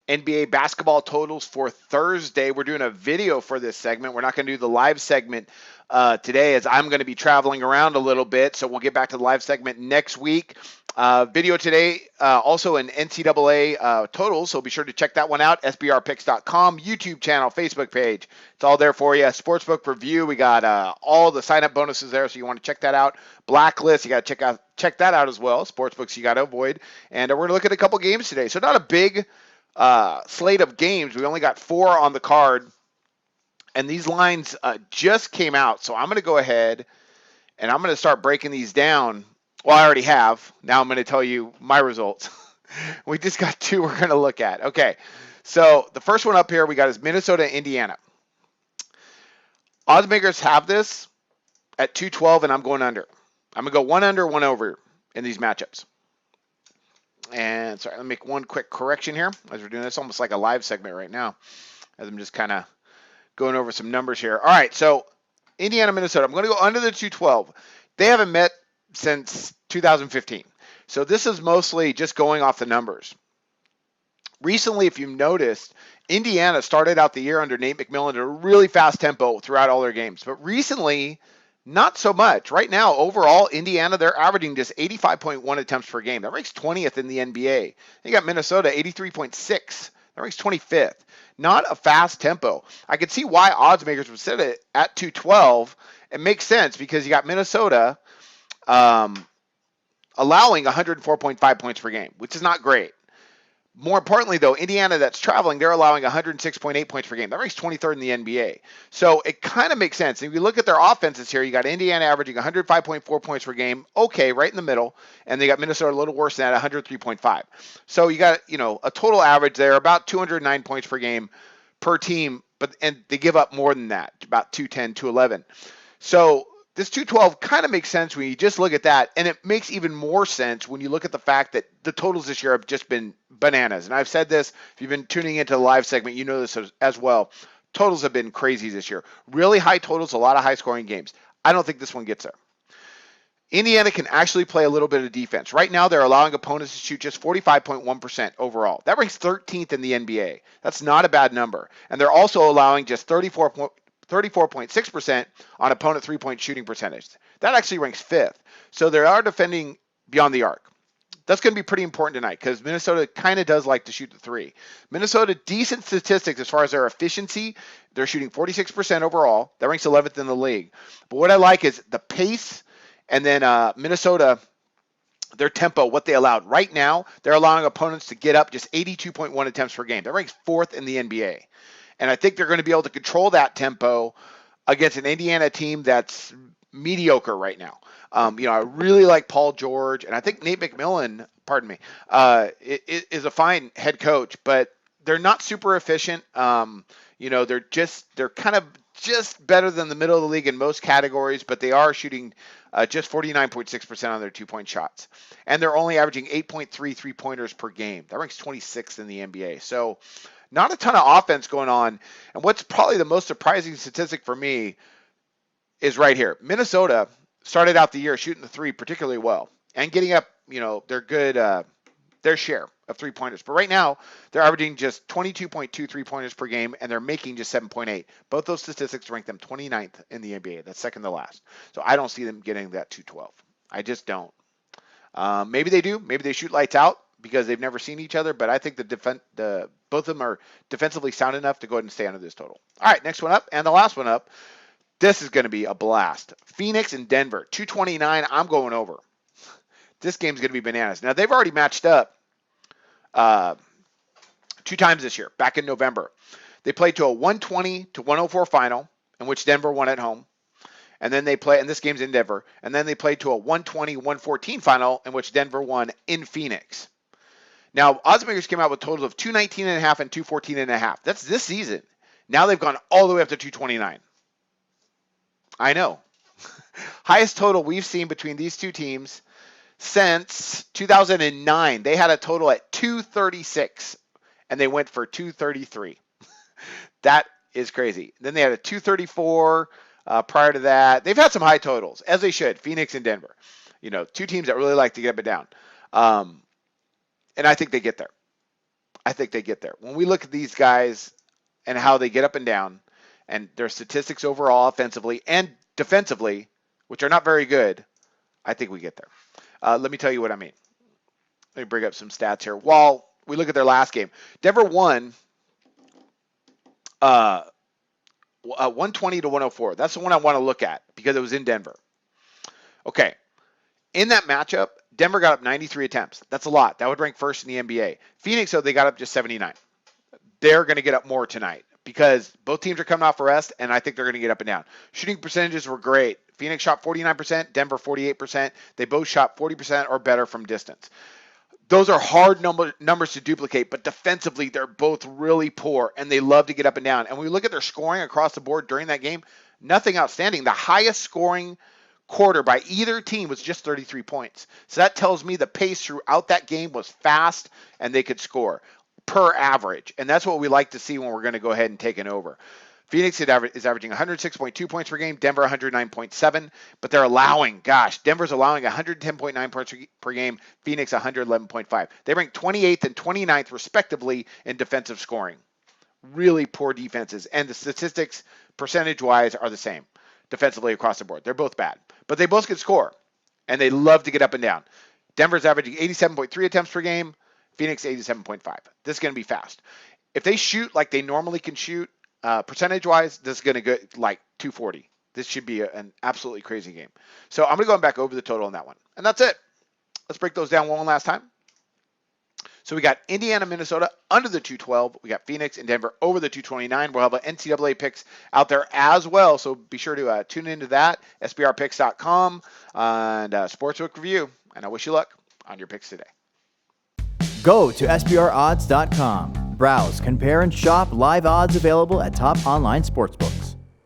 NBA basketball totals for Thursday. We're doing a video for this segment. We're not going to do the live segment today, as I'm going to be traveling around a little bit. So we'll get back to the live segment next week. Video today, also an NCAA totals, so be sure to check that one out. SBRpicks.com, YouTube channel, Facebook page. It's all there for you. Sportsbook review. We got all the sign-up bonuses there, so you want to check that out. Blacklist, you got to check that out as well. Sportsbooks you got to avoid. And we're going to look at a couple games today. So not a big slate of games. We only got 4 on the card, and these lines just came out. So I'm going to go ahead and I'm going to start breaking these down. Well, I already have. Now I'm going to tell you my results. We just got 2 we're going to look at. Okay, so the first one up here we got is Minnesota, Indiana. Odds makers have this at 212, and I'm going under. I'm going to go 1 under, 1 over in these matchups. And sorry, let me make one quick correction here as we're doing this, almost like a live segment right now, as I'm just kind of going over some numbers here. All right, so Indiana, Minnesota. I'm going to go under the 212. They haven't met since 2015. So this is mostly just going off the numbers. Recently, if you've noticed, Indiana started out the year under Nate McMillan at a really fast tempo throughout all their games. But recently, not so much. Right now, overall, Indiana, they're averaging just 85.1 attempts per game. That ranks 20th in the NBA. You got Minnesota, 83.6. That ranks 25th. Not a fast tempo. I could see why odds makers would set it at 212. It makes sense because you got Minnesota allowing 104.5 points per game, which is not great. More importantly, though, Indiana that's traveling, they're allowing 106.8 points per game. That ranks 23rd in the NBA. So it kind of makes sense. If you look at their offenses here, you got Indiana averaging 105.4 points per game. Okay, right in the middle. And they got Minnesota a little worse than that, 103.5. So you got, a total average there, about 209 points per game per team. And they give up more than that, about 210, 211. So this 212 kind of makes sense when you just look at that, and it makes even more sense when you look at the fact that the totals this year have just been bananas. And I've said this, if you've been tuning into the live segment, you know this as well. Totals have been crazy this year. Really high totals, a lot of high-scoring games. I don't think this one gets there. Indiana can actually play a little bit of defense. Right now, they're allowing opponents to shoot just 45.1% overall. That ranks 13th in the NBA. That's not a bad number. And they're also allowing just 34.6% on opponent three-point shooting percentage. That actually ranks 5th. So they are defending beyond the arc. That's going to be pretty important tonight because Minnesota kind of does like to shoot the 3. Minnesota, decent statistics as far as their efficiency. They're shooting 46% overall. That ranks 11th in the league. But what I like is the pace, and then Minnesota, their tempo, what they allowed. Right now, they're allowing opponents to get up just 82.1 attempts per game. That ranks 4th in the NBA. And I think they're going to be able to control that tempo against an Indiana team that's mediocre right now. I really like Paul George, and I think Nate McMillan, is a fine head coach, but they're not super efficient. They're kind of just better than the middle of the league in most categories, but they are shooting just 49.6% on their 2-point shots. And they're only averaging 8.3 3-pointers per game. That ranks 26th in the NBA. So not a ton of offense going on. And what's probably the most surprising statistic for me is right here. Minnesota started out the year shooting the 3 particularly well and getting up, their good, their share of 3-pointers. But right now, they're averaging just 22.2 3-pointers per game, and they're making just 7.8. Both those statistics rank them 29th in the NBA. That's second to last. So I don't see them getting that 212. I just don't. Maybe they do. Maybe they shoot lights out because they've never seen each other, but I think both of them are defensively sound enough to go ahead and stay under this total. All right, next one up, and the last one up. This is going to be a blast. Phoenix and Denver, 229. I'm going over. This game's going to be bananas. Now, they've already matched up 2 times this year, back in November. They played to a 120-104 final, in which Denver won at home. And then and this game's in Denver, and then they played to a 120-114 final, in which Denver won in Phoenix. Now, oddsmakers came out with totals of 219.5 and 214.5. That's this season. Now they've gone all the way up to 229. I know. Highest total we've seen between these two teams since 2009. They had a total at 236, and they went for 233. That is crazy. Then they had a 234 prior to that. They've had some high totals, as they should, Phoenix and Denver. 2 teams that really like to get up and down. And I think they get there. I think they get there. When we look at these guys and how they get up and down and their statistics overall offensively and defensively, which are not very good, I think we get there. Let me tell you what I mean. Let me bring up some stats here. While we look at their last game, Denver won 120 to 104. That's the one I want to look at because it was in Denver. Okay. In that matchup, Denver got up 93 attempts. That's a lot. That would rank first in the NBA. Phoenix, though, they got up just 79. They're going to get up more tonight because both teams are coming off a rest, and I think they're going to get up and down. Shooting percentages were great. Phoenix shot 49%, Denver 48%. They both shot 40% or better from distance. Those are hard numbers to duplicate, but defensively, they're both really poor, and they love to get up and down. And when we look at their scoring across the board during that game, nothing outstanding. The highest scoring quarter by either team was just 33 points. So that tells me the pace throughout that game was fast, and they could score per average. And that's what we like to see when we're going to go ahead and take it over. Phoenix is averaging 106.2 points per game, Denver 109.7, but they're allowing, Denver's allowing 110.9 points per game, Phoenix 111.5. They rank 28th and 29th respectively in defensive scoring. Really poor defenses, and the statistics percentage-wise are the same defensively across the board. They're both bad, but they both can score, and they love to get up and down. Denver's averaging 87.3 attempts per game, Phoenix 87.5. This is going to be fast. If they shoot like they normally can shoot, percentage-wise, this is going to go like 240. This should be an absolutely crazy game. So I'm going to go back over the total on that one. And that's it. Let's break those down one last time. So we got Indiana, Minnesota under the 212. We got Phoenix and Denver over the 229. We'll have an NCAA picks out there as well. So be sure to tune into that, sbrpicks.com, and Sportsbook review. And I wish you luck on your picks today. Go to sbrodds.com. Browse, compare, and shop live odds available at top online sportsbooks.